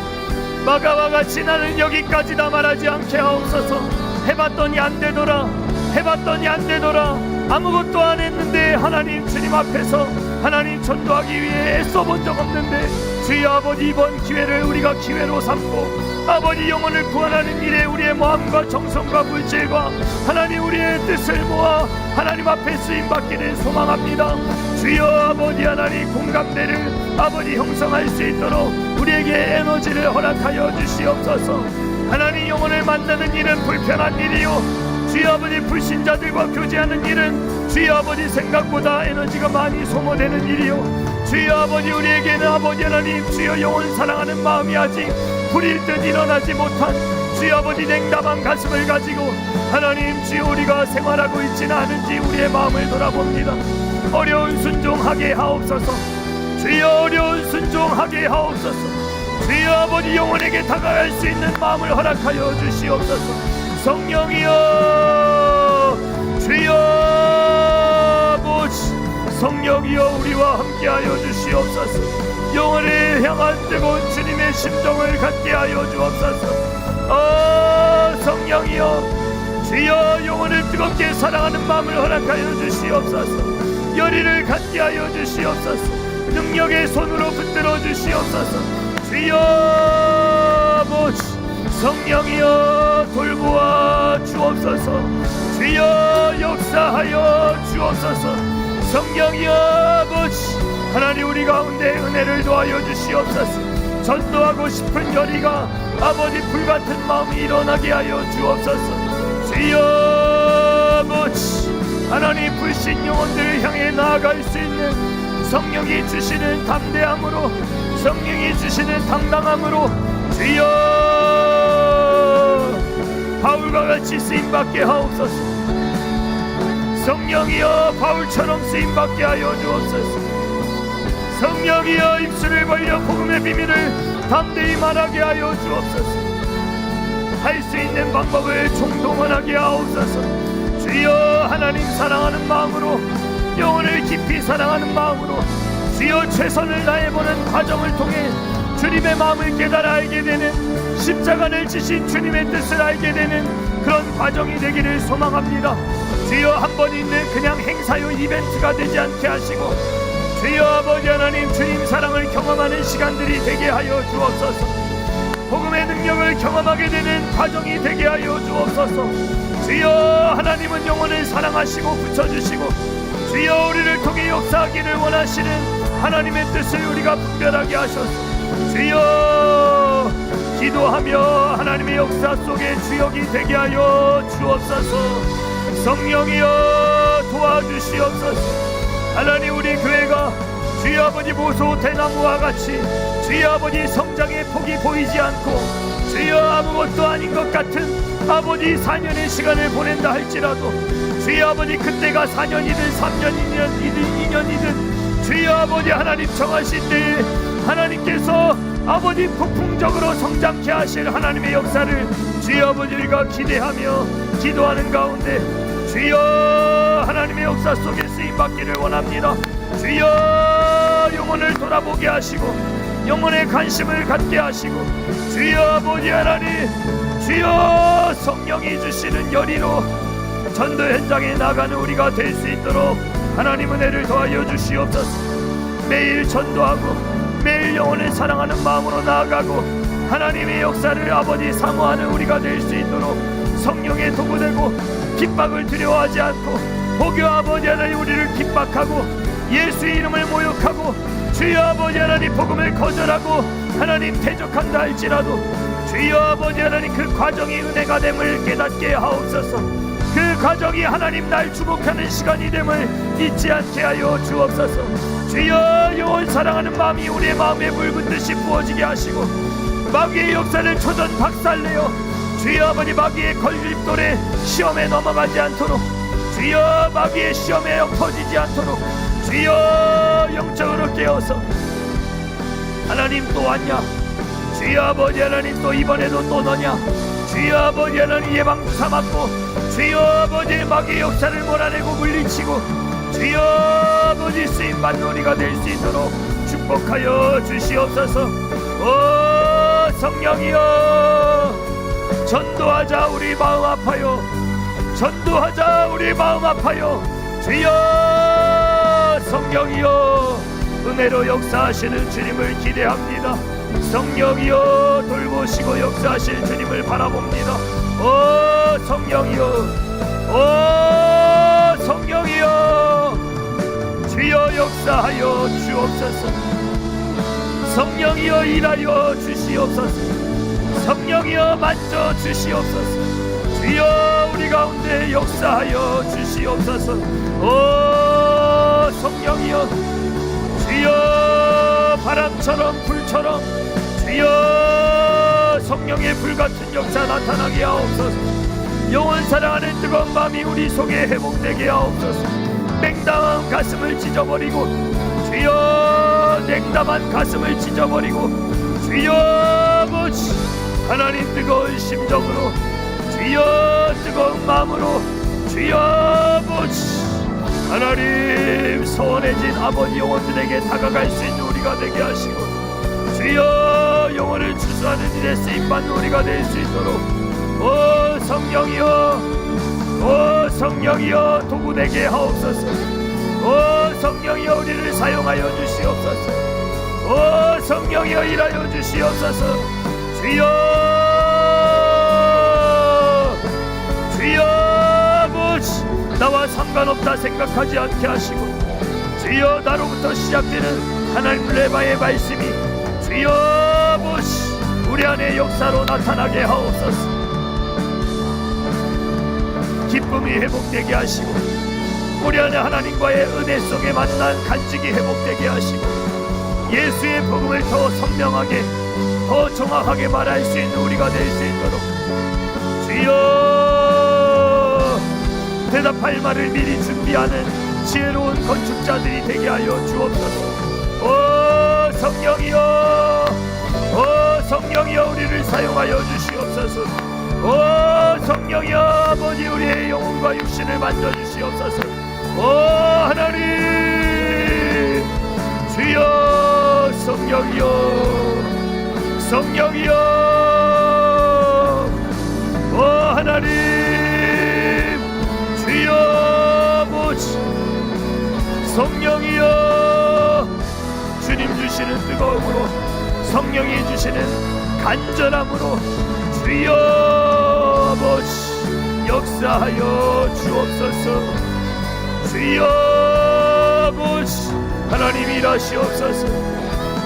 마가와 같이 나는 여기까지다 말하지 않게 하옵소서. 해봤더니 안 되더라, 해봤더니 안 되더라, 아무것도 안 했는데 하나님 주님 앞에서 하나님 전도하기 위해 애써본 적 없는데 주여 아버지 이번 기회를 우리가 기회로 삼고 아버지 영혼을 구원하는 일에 우리의 마음과 정성과 물질과 하나님 우리의 뜻을 모아 하나님 앞에 쓰임받기를 소망합니다. 주여 아버지 하나님 공감대를 아버지 형성할 수 있도록 우리에게 에너지를 허락하여 주시옵소서. 하나님 영혼을 만나는 일은 불편한 일이요 주여 아버지 불신자들과 교제하는 일은 주여 아버지 생각보다 에너지가 많이 소모되는 일이요 주여 아버지 우리에게는 아버지 하나님 주여 영혼 사랑하는 마음이 아직 불일 듯 일어나지 못한 주여 아버지 냉담한 가슴을 가지고 하나님 주여 우리가 생활하고 있지는 않은지 우리의 마음을 돌아봅니다. 어려운 순종하게 하옵소서. 주여 어려운 순종하게 하옵소서. 주여 아버지 영혼에게 다가갈 수 있는 마음을 허락하여 주시옵소서. 성령이여 주여 아버지 성령이여 우리와 함께하여 주시옵소서. 영혼을 향한 뜨거운 주님의 심정을 갖게 하여 주옵소서. 성령이여 주여 영혼을 뜨겁게 사랑하는 마음을 허락하여 주시옵소서. 열의를 갖게 하여 주시옵소서. 능력의 손으로 붙들어 주시옵소서. 주여 아버지 성령이여 돌보아 주옵소서. 주여 역사하여 주옵소서. 성령이여 아버지 하나님 우리 가운데 은혜를 도하여 주시옵소서. 전도하고 싶은 열의가 아버지 불같은 마음이 일어나게 하여 주옵소서. 주여 아버지 하나님 불신 영혼들을 향해 나아갈 수 있는 성령이 주시는 담대함으로 성령이 주시는 당당함으로 주여 바울과 같이 쓰임받게 하옵소서. 성령이여 바울처럼 쓰임받게 하여 주옵소서. 성령이여 입술을 벌려 복음의 비밀을 담대히 말하게 하여 주옵소서. 할 수 있는 방법을 총동원하게 하옵소서. 주여 하나님 사랑하는 마음으로 영혼을 깊이 사랑하는 마음으로 주여 최선을 다해보는 과정을 통해 주님의 마음을 깨달아 알게 되는 십자가를 지신 주님의 뜻을 알게 되는 그런 과정이 되기를 소망합니다. 주여, 한 번 있는 그냥 행사요 이벤트가 되지 않게 하시고 주여 아버지 하나님, 주님 사랑을 경험하는 시간들이 되게 하여 주옵소서. 복음의 능력을 경험하게 되는 과정이 되게 하여 주옵소서. 주여, 하나님은 영혼을 사랑하시고 붙여주시고 주여, 우리를 통해 역사하기를 원하시는 하나님의 뜻을 우리가 분별하게 하셔서 주여, 기도하며 하나님의 역사 속에 주역이 되게 하여 주옵소서. 성령이여 도와주시옵소서. 하나님, 우리 교회가 주여 아버지 모소 대나무와 같이 주여 아버지 성장의 폭이 보이지 않고 주여 아무것도 아닌 것 같은 아버지 4년의 시간을 보낸다 할지라도 주여 아버지 그때가 4년이든 3년이든 2년이든 주여 아버지 하나님 정하신 때에 하나님께서 아버지 폭풍적으로 성장케 하실 하나님의 역사를 주여 아버지 우리가 기대하며 기도하는 가운데 주여 하나님의 역사 속에 쓰임받기를 원합니다. 주여, 영혼을 돌아보게 하시고 영혼의 관심을 갖게 하시고 주여 아버지 하나님, 주여 성령이 주시는 열의로 전도 현장에 나가는 우리가 될 수 있도록 하나님 은혜를 더하여 주시옵소서. 매일 전도하고 매일 영혼을 사랑하는 마음으로 나아가고 하나님의 역사를 아버지 사모하는 우리가 될 수 있도록 성령의 도구되고 핍박을 두려워하지 않고 보교 아버지 하나님 우리를 핍박하고 예수의 이름을 모욕하고 주여 아버지 하나님 복음을 거절하고 하나님 대적한다 할지라도 주여 아버지 하나님 그 과정이 은혜가 됨을 깨닫게 하옵소서. 그 과정이 하나님 날 주목하는 시간이 됨을 잊지 않게 하여 주옵소서. 주여, 영혼 사랑하는 마음이 우리의 마음에 붉은 듯이 부어지게 하시고 마귀의 역사를 초전 박살내어 주여 아버지 마귀의 걸림돌에 시험에 넘어가지 않도록 주여 마귀의 시험에 엎어지지 않도록 주여 영적으로 깨어서 하나님 또 왔냐, 주여 아버지 하나님 또 이번에도 또 너냐, 주여 아버지 하나님 예방주사 맞고 주여 아버지 마귀의 역사를 몰아내고 물리치고 주여 아버지 쓰임받는 우리가 될 수 있도록 축복하여 주시옵소서. 오 성령이여, 전도하자 우리 마음 아파요. 전도하자 우리 마음 아파요. 주여 성령이여, 은혜로 역사하시는 주님을 기대합니다. 성령이여, 돌보시고 역사하실 주님을 바라봅니다. 오 성령이여, 오 성령이여, 주여 역사하여 주옵소서. 성령이여 일하여 주시옵소서. 성령이여 만져 주시옵소서. 주여 우리 가운데 역사하여 주시옵소서. 오 성령이여, 주여 바람처럼 불처럼 주여 성령의 불같은 역사 나타나게 하옵소서. 영원 사랑하는 뜨거운 마음이 우리 속에 회복되게 하옵소서. 냉담한 가슴을 찢어버리고 주여 냉담한 가슴을 찢어버리고 주여 아버지 하나님 뜨거운 심정으로 주여 뜨거운 마음으로 주여 아버지 하나님 소원해진 아버지 영혼들에게 다가갈 수 있는 우리가 되게 하시고 주여 영혼을 추수하는 일에 쓰임받는 우리가 될 수 있도록 오 성령이여, 오 성령이여 도구되게 하옵소서. 오 성령이여 우리를 사용하여 주시옵소서. 오 성령이여 일하여 주시옵소서. 주여 주여 아버지 나와 상관없다 생각하지 않게 하시고 주여 나로부터 시작되는 하나님 레바의 말씀이 주여 아버지 우리 안에 역사로 나타나게 하옵소서. 기쁨이 회복되게 하시고 우리 안에 하나님과의 은혜 속에 만난 간직이 회복되게 하시고 예수의 복음을 더 선명하게 더 정확하게 말할 수 있는 우리가 될 수 있도록 주여 대답할 말을 미리 준비하는 지혜로운 건축자들이 되게 하여 주옵소서. 오 성령이여, 오 성령이여 우리를 사용하여 주시옵소서. 오 성령이여 아버지 우리의 영혼과 육신을 만져주시옵소서. 오 하나님 주여 성령이여 성령이여 오 하나님 성령이여 주님 주시는 뜨거움으로 성령이 주시는 간절함으로 주여 아버지 역사하여 주옵소서. 주여 아버지 하나님 일하시옵소서.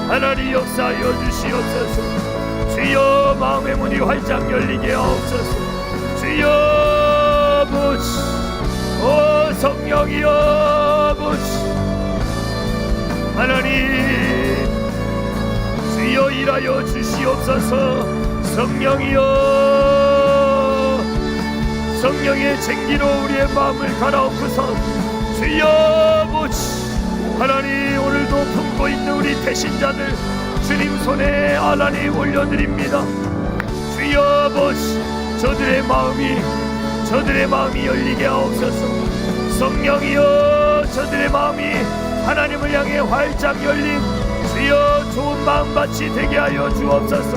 하나님 역사하여 주시옵소서. 주여 마음의 문이 활짝 열리게 하옵소서. 주여 아버지 오 성령이여 아버지 하나님 주여 일하여 주시옵소서. 성령이여 성령의 쟁기로 우리의 마음을 갈아엎으소. 주여 아버지 하나님 오늘도 품고 있는 우리 배신자들 주님 손에 하나님 올려드립니다. 주여 아버지 저들의 마음이 열리게 하옵소서. 성령이여 저들의 마음이 하나님을 향해 활짝 열린 주여 좋은 마음밭이 되게 하여 주옵소서.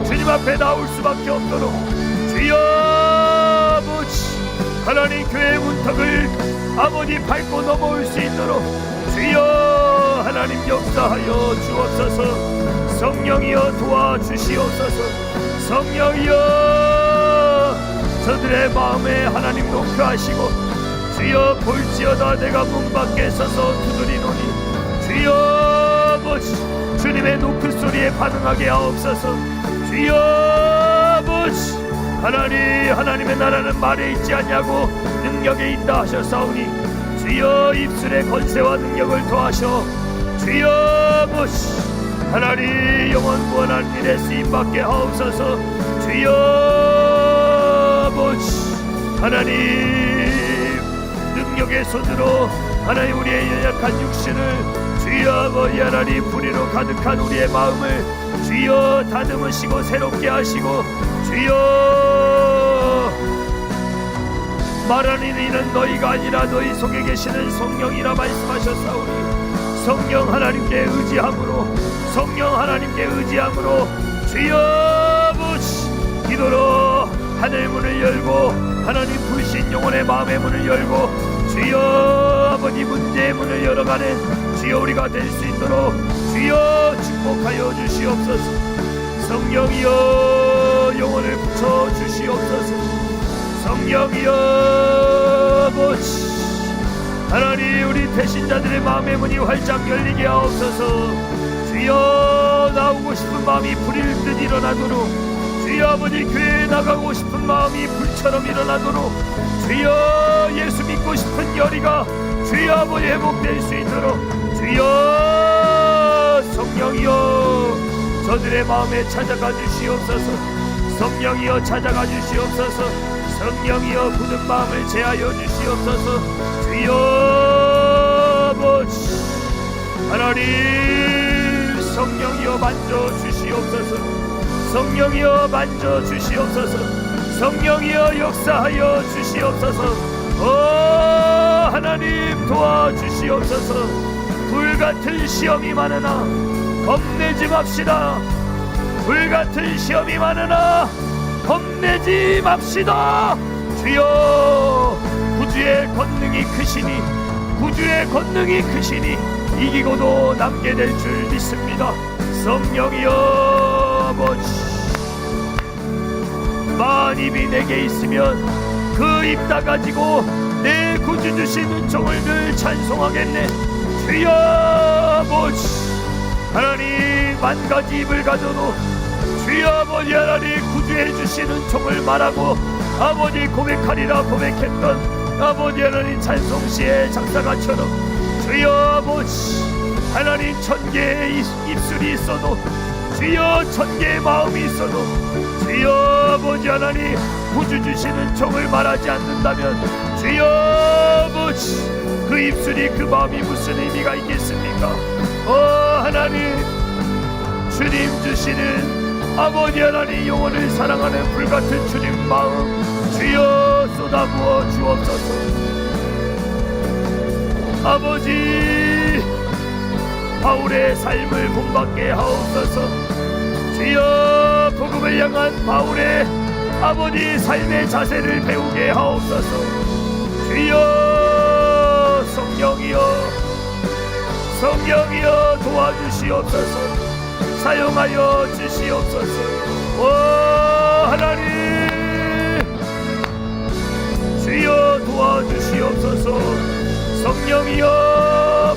주님 앞에 나올 수밖에 없도록 주여 아버지 하나님 교회의 문턱을 아버지 밟고 넘어올 수 있도록 주여 하나님 역사하여 주옵소서. 성령이여 도와주시옵소서. 성령이여 저들의 마음에 하나님 노크하시고 주여 볼지어다 내가 문 밖에 서서 두드리노니 주여 아버지 주님의 노크 소리에 반응하게 하옵소서. 주여 아버지 하나님의 나라는 말에 있지 않냐고 능력에 있다 하셨사오니 주여 입술의 권세와 능력을 더하셔 주여 아버지 하나님 영원 무한한 일에 쓰임받게 하옵소서. 주여 아버지 하나님 능력의 손으로 하나님 우리의 연약한 육신을 주여 아버지 하나님 불의로 가득한 우리의 마음을 주여 다듬으시고 새롭게 하시고 주여 말하는 이는 너희가 아니라 너희 속에 계시는 성령이라 말씀하셨사오니 성령 하나님께 의지함으로 주여 아버지 기도로 하늘 문을 열고 하나님 불신 영혼의 마음의 문을 열고 주여 아버지 문제의 문을 열어가는 주여 우리가 될 수 있도록 주여 축복하여 주시옵소서. 성령이여 영혼을 붙여 주시옵소서. 성령이여 아버지 하나님 우리 배신자들의 마음의 문이 활짝 열리게 하옵소서. 주여 나오고 싶은 마음이 불일 듯 일어나도록 주여 아버지 교회에 나가고 싶은 마음이 불처럼 일어나도록 주여 예수 믿고 싶은 열의가 주여 아버지 회복될 수 있도록 주여 성령이여 저들의 마음에 찾아가 주시옵소서. 성령이여 찾아가 주시옵소서. 성령이여 굳은 마음을 제하여 주시옵소서. 주여 아버지 하나님 성령이여 만져 주시옵소서. 성령이여 만져 주시옵소서. 성령이여 역사하여 주시옵소서. 하나님 도와주시옵소서. 불같은 시험이 많으나 겁내지 맙시다. 불같은 시험이 많으나 겁내지 맙시다. 주여 구주의 권능이 크시니 이기고도 남게 될 줄 믿습니다. 성령이여 아버지 만입이 내게 있으면 그 입 다 가지고 내 구주 주신 은총을 늘 찬송하겠네. 주여 아버지 하나님 만 가지 입을 가져도 주여 아버지 하나님 구주해 주신 은총을 말하고 아버지 고백하리라 고백했던 아버지 하나님 찬송시의 작사가처럼 주여 아버지 하나님 1000개의 입술이 있어도 주여 1000개의 마음이 있어도 주여 아버지 하나님 구주 주신 은총을 말하지 않는다면 주여 아버지 그 입술이 그 마음이 무슨 의미가 있겠습니까? 하나님 주님 주시는 아버지 하나님 영혼을 사랑하는 불같은 주님 마음 주여 쏟아부어 주옵소서. 아버지 바울의 삶을 본받게 하옵소서. 주여 복음을 향한 바울의 아버지 삶의 자세를 배우게 하옵소서. 주여 성령이여 성령이여 도와주시옵소서. 사용하여 주시옵소서. 오 하나님 주여 도와주시옵소서. 성령이여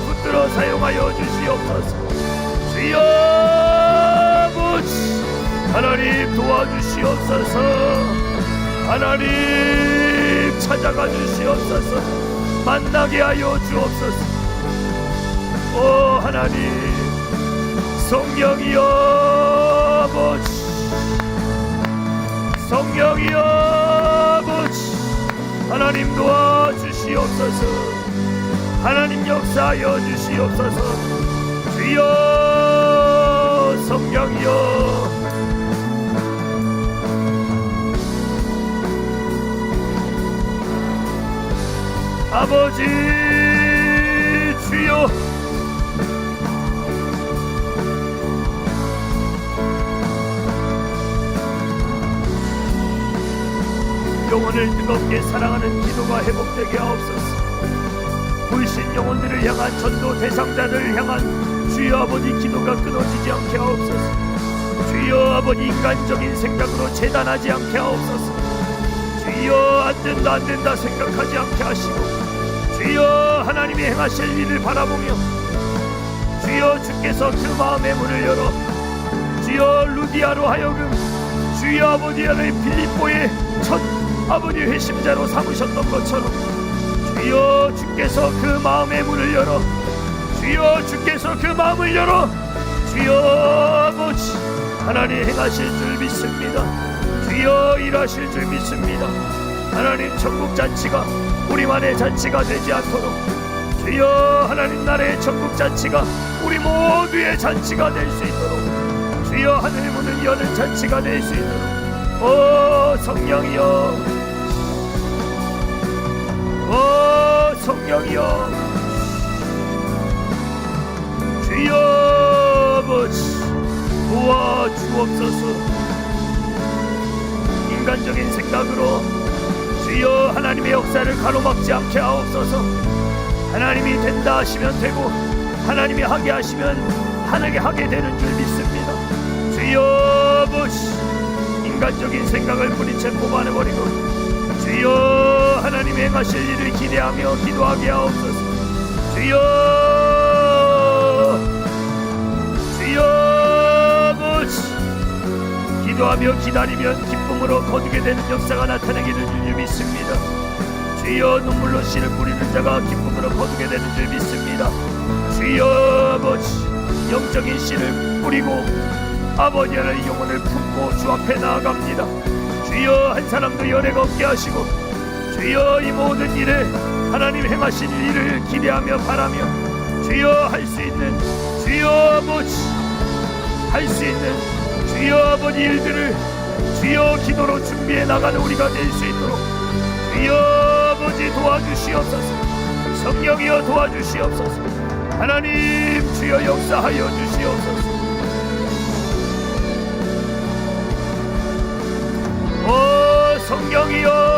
붙들어 사용하여 주시옵소서. 주여 아버지 하나님 도와주시옵소서. 하나님 찾아가 주시옵소서. 만나게 하여 주옵소서. 오 하나님 성령이여 아버지 성령이여 아버지 하나님 도와주시옵소서. 하나님 역사하여 주시옵소서. 주여 성령이여 아버지 주여 영혼을 뜨겁게 사랑하는 기도가 회복되게 하옵소서. 불신 영혼들을 향한 전도 대상자들을 향한 주여 아버지 기도가 끊어지지 않게 하옵소서. 주여 아버지 인간적인 생각으로 재단하지 않게 하옵소서. 주여 안된다 생각하지 않게 하시고 주여 하나님이 행하실 일을 바라보며 주여 주께서 그 마음의 문을 열어 주여 루디아로 하여금 주여 아버지 하나님 빌립보의 첫 아버지 회심자로 삼으셨던 것처럼 주여 주께서 그 마음의 문을 열어 주여 주께서 그 마음을 열어 주여 아버지 하나님 행하실 줄 믿습니다. 주여 일하실 줄 믿습니다. 하나님 천국 잔치가 우리만의 잔치가 되지 않도록 주여 하나님 나라의 천국 잔치가 우리 모두의 잔치가 될 수 있도록 주여 하늘의 문을 여는 잔치가 될 수 있도록 오 성령이여 오 성령이여 주여 아버지 도와주옵소서. 인간적인 생각으로 주여 하나님의 역사를 가로막지 않게 하옵소서. 하나님이 된다 하시면 되고 하나님이 하게 하시면 하게 되는 줄 믿습니다. 주여 아버지 인간적인 생각을 뿌리채 뽑아내버리고 주여 하나님이 행하실 일을 기대하며 기도하게 하옵소서. 주여 아버지 기도하며 기다리면 기쁨으로 거두게 되는 역사가 나타나게 되는 줄 믿습니다. 주여 눈물로 씨를 뿌리는 자가 기쁨으로 거두게 되는 줄 믿습니다. 주여 아버지 영적인 씨를 뿌리고 아버지 하나님 영혼을 품고 주 앞에 나아갑니다. 주여 한 사람도 연애가 없게 하시고 주여 이 모든 일에 하나님 행하신 일을 기대하며 바라며 주여 할 수 있는 주여 아버지 할 수 있는 주여 아버지 일들을 주여 기도로 준비해 나가는 우리가 될 수 있도록 주여 아버지 도와주시옵소서. 성령이여 도와주시옵소서. 하나님 주여 역사하여 주시옵소서. 오 성령이여